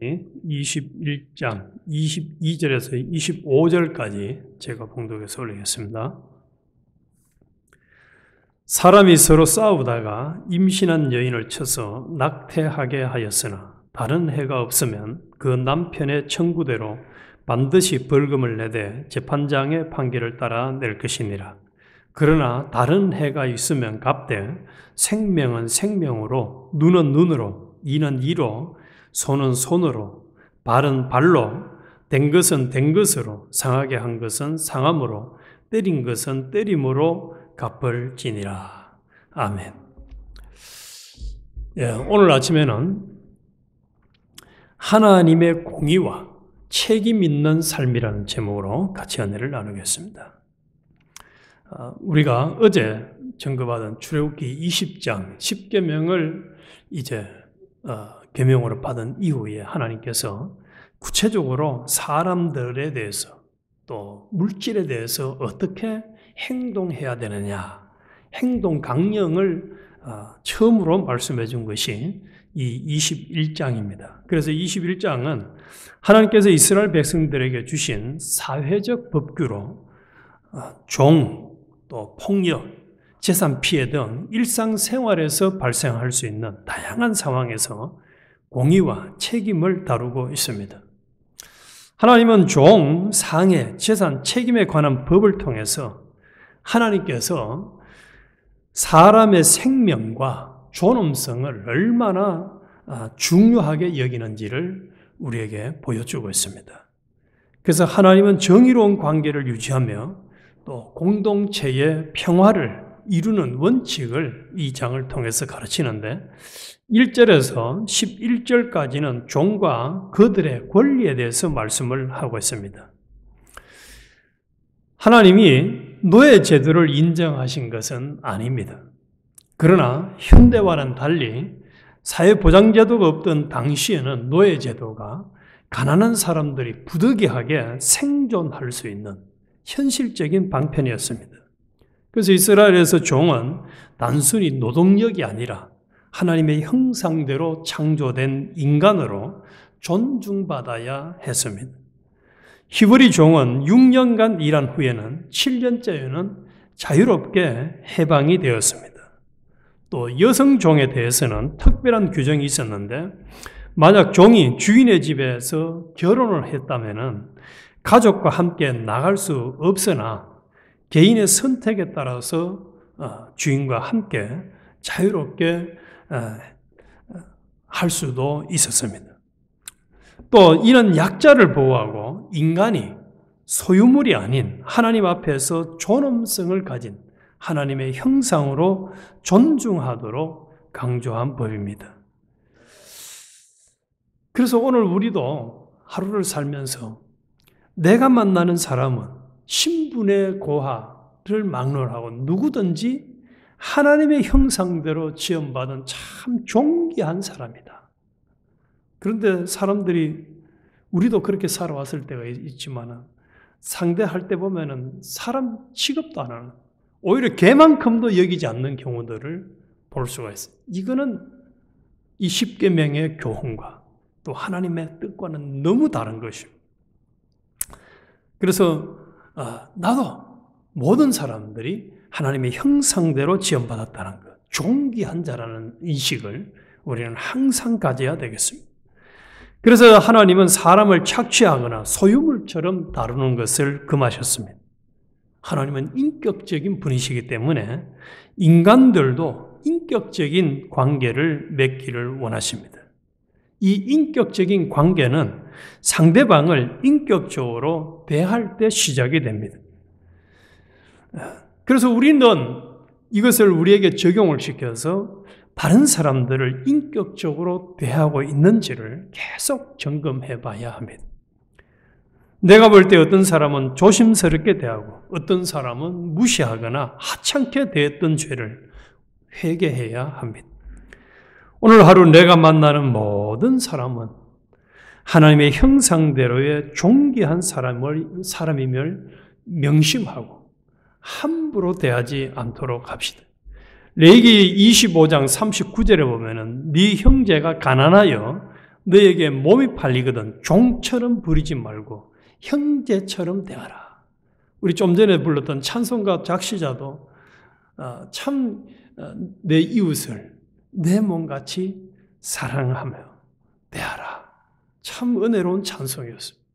21장 22절에서 25절까지 제가 봉독해서 올리겠습니다. 사람이 서로 싸우다가 임신한 여인을 쳐서 낙태하게 하였으나 다른 해가 없으면 그 남편의 청구대로 반드시 벌금을 내되 재판장의 판결을 따라 낼 것이니라. 그러나 다른 해가 있으면 갚되 생명은 생명으로, 눈은 눈으로, 이는 이로, 손은 손으로, 발은 발로, 된 것은 된 것으로, 상하게 한 것은 상함으로, 때린 것은 때림으로 갚을지니라. 아멘. 오늘 아침에는 하나님의 공의와 책임 있는 삶이라는 제목으로 같이 은혜를 나누겠습니다. 우리가 어제 전거받은 출애굽기 20장 10계명을 이제 계명으로 받은 이후에 하나님께서 구체적으로 사람들에 대해서 또 물질에 대해서 어떻게 행동해야 되느냐, 행동 강령을 처음으로 말씀해 준 것이 이 21장입니다. 그래서 21장은 하나님께서 이스라엘 백성들에게 주신 사회적 법규로 종, 또 폭력, 재산 피해 등 일상생활에서 발생할 수 있는 다양한 상황에서 공의와 책임을 다루고 있습니다. 하나님은 종, 상해, 재산, 책임에 관한 법을 통해서 하나님께서 사람의 생명과 존엄성을 얼마나 중요하게 여기는지를 우리에게 보여주고 있습니다. 그래서 하나님은 정의로운 관계를 유지하며 또 공동체의 평화를 이루는 원칙을 이 장을 통해서 가르치는데 1절에서 11절까지는 종과 그들의 권리에 대해서 말씀을 하고 있습니다. 하나님이 노예 제도를 인정하신 것은 아닙니다. 그러나 현대와는 달리 사회보장제도가 없던 당시에는 노예 제도가 가난한 사람들이 부득이하게 생존할 수 있는 현실적인 방편이었습니다. 그래서 이스라엘에서 종은 단순히 노동력이 아니라 하나님의 형상대로 창조된 인간으로 존중받아야 했습니다. 히브리 종은 6년간 일한 후에는 7년째에는 자유롭게 해방이 되었습니다. 또 여성 종에 대해서는 특별한 규정이 있었는데 만약 종이 주인의 집에서 결혼을 했다면 가족과 함께 나갈 수 없으나 개인의 선택에 따라서 주인과 함께 자유롭게 할 수도 있었습니다. 또 이는 약자를 보호하고 인간이 소유물이 아닌 하나님 앞에서 존엄성을 가진 하나님의 형상으로 존중하도록 강조한 법입니다. 그래서 오늘 우리도 하루를 살면서 내가 만나는 사람은 신분의 고하를 막론하고 누구든지 하나님의 형상대로 지음받은 참 존귀한 사람이다. 그런데 사람들이 우리도 그렇게 살아왔을 때가 있지만 상대할 때 보면은 사람 취급도 안 하는, 오히려 개만큼도 여기지 않는 경우들을 볼 수가 있어요. 이거는 이 10계명의 교훈과 또 하나님의 뜻과는 너무 다른 것입니다. 그래서 나도 모든 사람들이 하나님의 형상대로 지음받았다는 것, 존귀한 자라는 인식을 우리는 항상 가져야 되겠습니다. 그래서 하나님은 사람을 착취하거나 소유물처럼 다루는 것을 금하셨습니다. 하나님은 인격적인 분이시기 때문에 인간들도 인격적인 관계를 맺기를 원하십니다. 이 인격적인 관계는 상대방을 인격적으로 대할 때 시작이 됩니다. 그래서 우리는 이것을 우리에게 적용을 시켜서 다른 사람들을 인격적으로 대하고 있는지를 계속 점검해 봐야 합니다. 내가 볼 때 어떤 사람은 조심스럽게 대하고 어떤 사람은 무시하거나 하찮게 대했던 죄를 회개해야 합니다. 오늘 하루 내가 만나는 모든 사람은 하나님의 형상대로의 존귀한 사람임을 명심하고 함부로 대하지 않도록 합시다. 레위기 25장 39절에 보면은 네 형제가 가난하여 너에게 몸이 팔리거든 종처럼 부리지 말고 형제처럼 대하라. 우리 좀 전에 불렀던 찬송가 작시자도 참 내 이웃을 내 몸같이 사랑하며 대하라. 참 은혜로운 찬송이었습니다.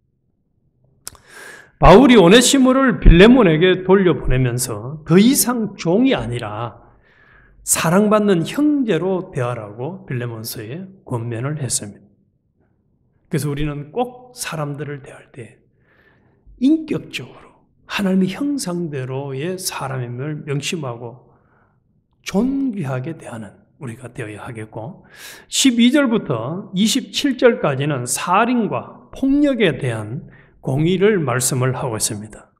바울이 오네시모를 빌레몬에게 돌려보내면서 더 이상 종이 아니라 사랑받는 형제로 대하라고 빌레몬서에 권면을 했습니다. 그래서 우리는 꼭 사람들을 대할 때 인격적으로 하나님의 형상대로의 사람임을 명심하고 존귀하게 대하는 우리가 되어야 하겠고, 12절부터 27절까지는 살인과 폭력에 대한 공의를 말씀을 하고 있습니다.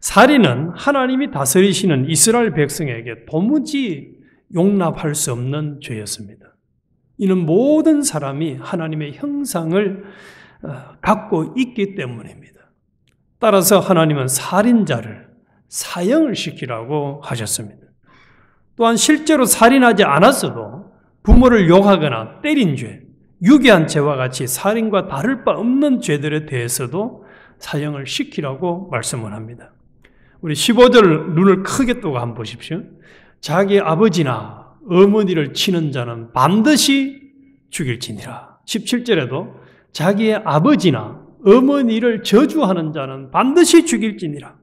살인은 하나님이 다스리시는 이스라엘 백성에게 도무지 용납할 수 없는 죄였습니다. 이는 모든 사람이 하나님의 형상을 갖고 있기 때문입니다. 따라서 하나님은 살인자를 사형을 시키라고 하셨습니다. 또한 실제로 살인하지 않았어도 부모를 욕하거나 때린 죄, 유괴한 죄와 같이 살인과 다를 바 없는 죄들에 대해서도 사형을 시키라고 말씀을 합니다. 우리 15절 눈을 크게 뜨고 한번 보십시오. 자기 아버지나 어머니를 치는 자는 반드시 죽일지니라. 17절에도 자기의 아버지나 어머니를 저주하는 자는 반드시 죽일지니라.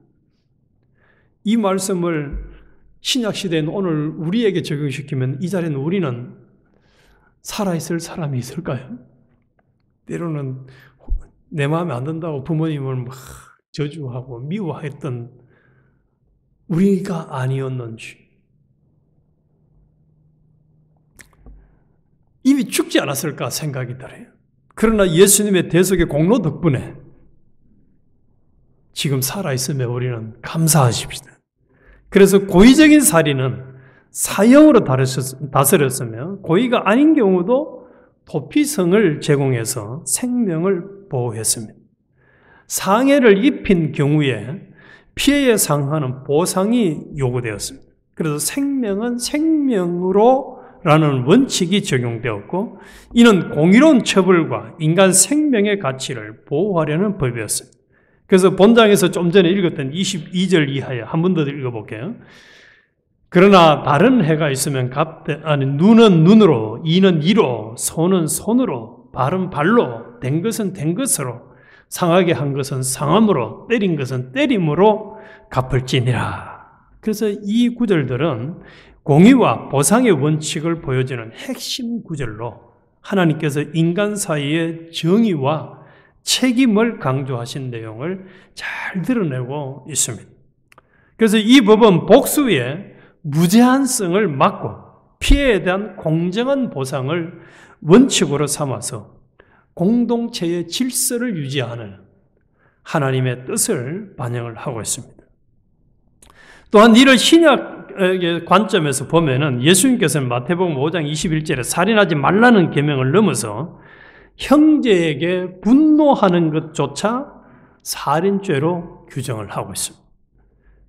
이 말씀을 신약시대인 오늘 우리에게 적용시키면 이 자리에는 우리는 살아있을 사람이 있을까요? 때로는 내 마음에 안 든다고 부모님을 막 저주하고 미워했던 우리가 아니었는지, 이미 죽지 않았을까 생각이 들어요. 그러나 예수님의 대속의 공로 덕분에 지금 살아있음에 우리는 감사하십시다. 그래서 고의적인 살인은 사형으로 다스렸으며 고의가 아닌 경우도 도피성을 제공해서 생명을 보호했습니다. 상해를 입힌 경우에 피해에 상하는 보상이 요구되었습니다. 그래서 생명은 생명으로 라는 원칙이 적용되었고, 이는 공의로운 처벌과 인간 생명의 가치를 보호하려는 법이었습니다. 그래서 본장에서 좀 전에 읽었던 22절 이하에 한 번 더 읽어볼게요. 그러나 다른 해가 있으면 눈은 눈으로, 이는 이로, 손은 손으로, 발은 발로, 된 것은 된 것으로, 상하게 한 것은 상함으로, 때린 것은 때림으로 갚을지니라. 그래서 이 구절들은 공의와 보상의 원칙을 보여주는 핵심 구절로 하나님께서 인간 사이의 정의와 책임을 강조하신 내용을 잘 드러내고 있습니다. 그래서 이 법은 복수의 무제한성을 막고 피해에 대한 공정한 보상을 원칙으로 삼아서 공동체의 질서를 유지하는 하나님의 뜻을 반영을 하고 있습니다. 또한 이를 신약의 관점에서 보면은 예수님께서는 마태복음 5장 21절에 살인하지 말라는 계명을 넘어서 형제에게 분노하는 것조차 살인죄로 규정을 하고 있습니다.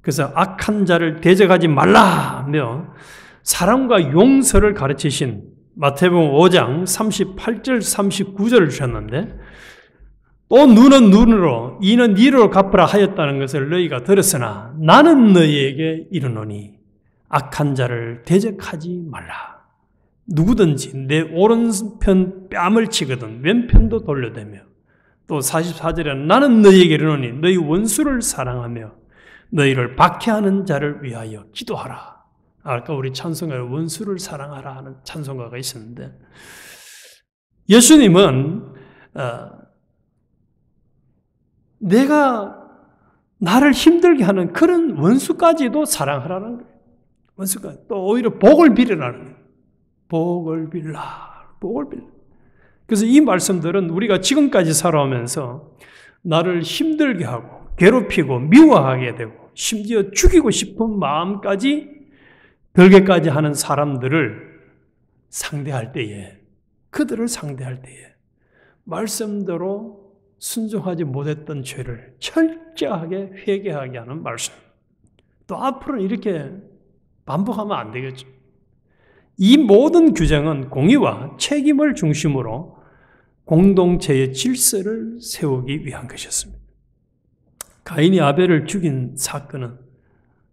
그래서 악한 자를 대적하지 말라며 사랑과 용서를 가르치신 마태복음 5장 38절 39절을 주셨는데, 또 눈은 눈으로 이는 이로 갚으라 하였다는 것을 너희가 들었으나 나는 너희에게 이르노니 악한 자를 대적하지 말라. 누구든지 내 오른편 뺨을 치거든 왼편도 돌려대며, 또 44절에는 나는 너희에게 이르노니 너희 원수를 사랑하며 너희를 박해하는 자를 위하여 기도하라. 아까 우리 찬송가에 원수를 사랑하라 하는 찬송가가 있었는데, 예수님은 내가 나를 힘들게 하는 그런 원수까지도 사랑하라는 거예요. 원수까지. 또 오히려 복을 빌으라는 거예요. 복을 빌라. 복을 빌라. 그래서 이 말씀들은 우리가 지금까지 살아오면서 나를 힘들게 하고 괴롭히고 미워하게 되고 심지어 죽이고 싶은 마음까지 들게까지 하는 사람들을 상대할 때에, 그들을 상대할 때에 말씀대로 순종하지 못했던 죄를 철저하게 회개하게 하는 말씀. 또 앞으로는 이렇게 반복하면 안 되겠죠. 이 모든 규정은 공의와 책임을 중심으로 공동체의 질서를 세우기 위한 것이었습니다. 가인이 아벨을 죽인 사건은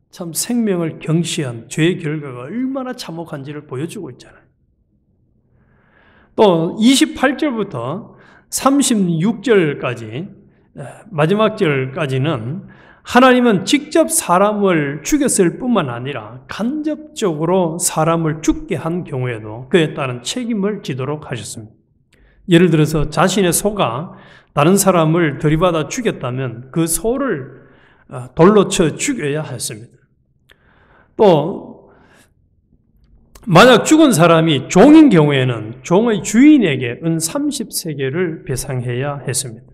참 생명을 경시한 죄의 결과가 얼마나 참혹한지를 보여주고 있잖아요. 또 28절부터 36절까지 마지막 절까지는 하나님은 직접 사람을 죽였을 뿐만 아니라 간접적으로 사람을 죽게 한 경우에도 그에 따른 책임을 지도록 하셨습니다. 예를 들어서 자신의 소가 다른 사람을 들이받아 죽였다면 그 소를 돌로 쳐 죽여야 했습니다. 또 만약 죽은 사람이 종인 경우에는 종의 주인에게 은 30세겔을 배상해야 했습니다.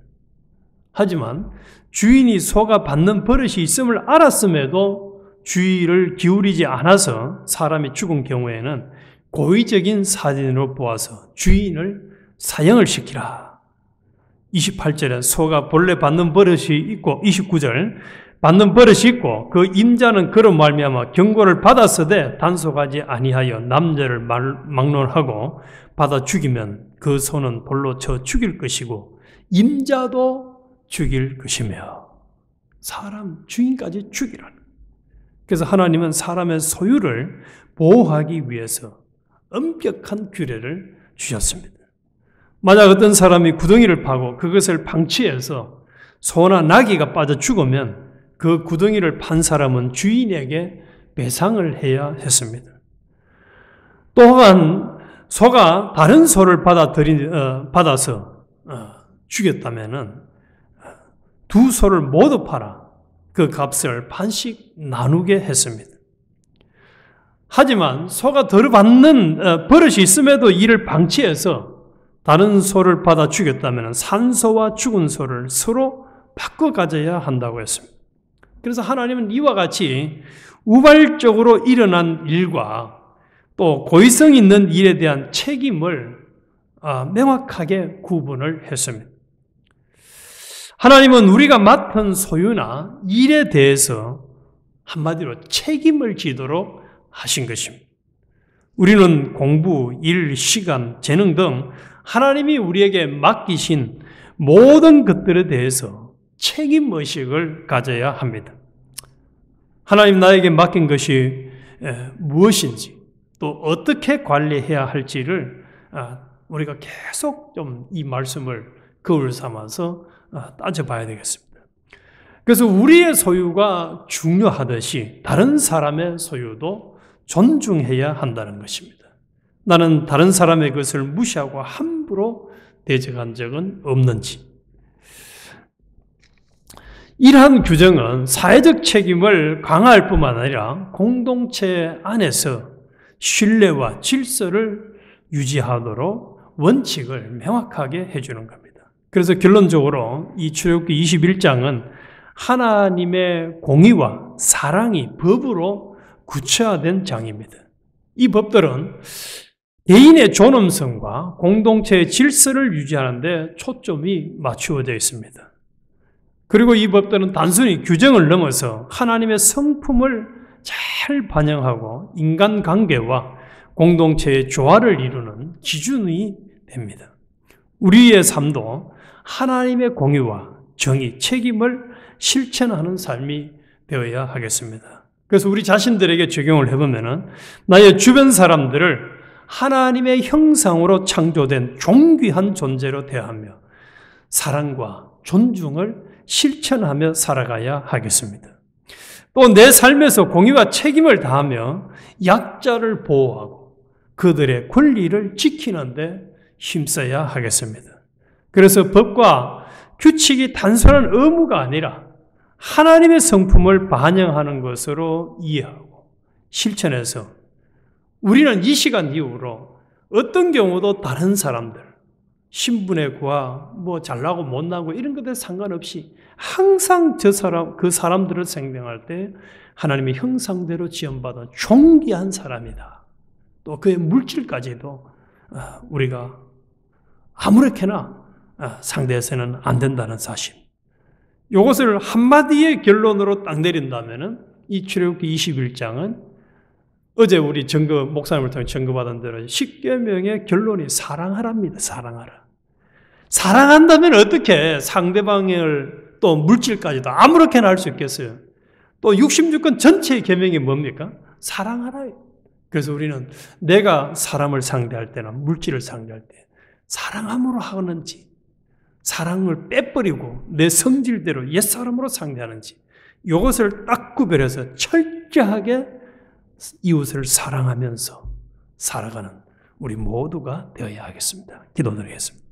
하지만 주인이 소가 받는 버릇이 있음을 알았음에도 주의를 기울이지 않아서 사람이 죽은 경우에는 고의적인 살인으로 보아서 주인을 사형을 시키라. 28절에 소가 본래 받는 버릇이 있고 29절 받는 버릇이 있고 그 임자는 그로 말미암아 경고를 받았으되 단속하지 아니하여 남자를 막론하고 받아 죽이면 그 소는 돌로 쳐 죽일 것이고 임자도 죽일 것이며 사람 주인까지 죽이라는. 그래서 하나님은 사람의 소유를 보호하기 위해서 엄격한 규례를 주셨습니다. 만약 어떤 사람이 구덩이를 파고 그것을 방치해서 소나 나귀가 빠져 죽으면 그 구덩이를 판 사람은 주인에게 배상을 해야 했습니다. 또한 소가 다른 소를 받아서 죽였다면은 두 소를 모두 팔아 그 값을 반씩 나누게 했습니다. 하지만 소가 들어받는 버릇이 있음에도 이를 방치해서 다른 소를 받아 죽였다면 산 소와 죽은 소를 서로 바꿔 가져야 한다고 했습니다. 그래서 하나님은 이와 같이 우발적으로 일어난 일과 또 고의성 있는 일에 대한 책임을 명확하게 구분을 했습니다. 하나님은 우리가 맡은 소유나 일에 대해서 한마디로 책임을 지도록 하신 것입니다. 우리는 공부, 일, 시간, 재능 등 하나님이 우리에게 맡기신 모든 것들에 대해서 책임의식을 가져야 합니다. 하나님 나에게 맡긴 것이 무엇인지 또 어떻게 관리해야 할지를 우리가 계속 좀 이 말씀을 거울 삼아서 따져봐야 되겠습니다. 그래서 우리의 소유가 중요하듯이 다른 사람의 소유도 존중해야 한다는 것입니다. 나는 다른 사람의 것을 무시하고 함부로 대적한 적은 없는지. 이러한 규정은 사회적 책임을 강화할 뿐만 아니라 공동체 안에서 신뢰와 질서를 유지하도록 원칙을 명확하게 해주는 겁니다. 그래서 결론적으로 이 출애굽기 21장은 하나님의 공의와 사랑이 법으로 구체화된 장입니다. 이 법들은 개인의 존엄성과 공동체의 질서를 유지하는 데 초점이 맞추어져 있습니다. 그리고 이 법들은 단순히 규정을 넘어서 하나님의 성품을 잘 반영하고 인간관계와 공동체의 조화를 이루는 기준이 됩니다. 우리의 삶도 하나님의 공의와 정의, 책임을 실천하는 삶이 되어야 하겠습니다. 그래서 우리 자신들에게 적용을 해보면 나의 주변 사람들을 하나님의 형상으로 창조된 존귀한 존재로 대하며 사랑과 존중을 실천하며 살아가야 하겠습니다. 또 내 삶에서 공의와 책임을 다하며 약자를 보호하고 그들의 권리를 지키는 데 힘써야 하겠습니다. 그래서 법과 규칙이 단순한 의무가 아니라 하나님의 성품을 반영하는 것으로 이해하고 실천해서 우리는 이 시간 이후로 어떤 경우도 다른 사람들, 신분의 구하, 잘나고 못나고 이런 것에 상관없이 항상 그 사람들을 생명할 때 하나님의 형상대로 지원받은 존귀한 사람이다. 또 그의 물질까지도 우리가 아무렇게나 상대해서는 안 된다는 사실. 이것을 한마디의 결론으로 딱 내린다면 이 출애굽기 21장은 어제 우리 목사님을 통해 증거받은 대로 10계명의 결론이 사랑하랍니다. 사랑하라. 사랑한다면 어떻게 상대방을 또 물질까지도 아무렇게나 할 수 있겠어요? 또 66권 전체의 계명이 뭡니까? 사랑하라. 그래서 우리는 내가 사람을 상대할 때나 물질을 상대할 때 사랑함으로 하는지, 사랑을 빼버리고 내 성질대로 옛사람으로 상대하는지, 이것을 딱 구별해서 철저하게 이웃을 사랑하면서 살아가는 우리 모두가 되어야 하겠습니다. 기도드리겠습니다.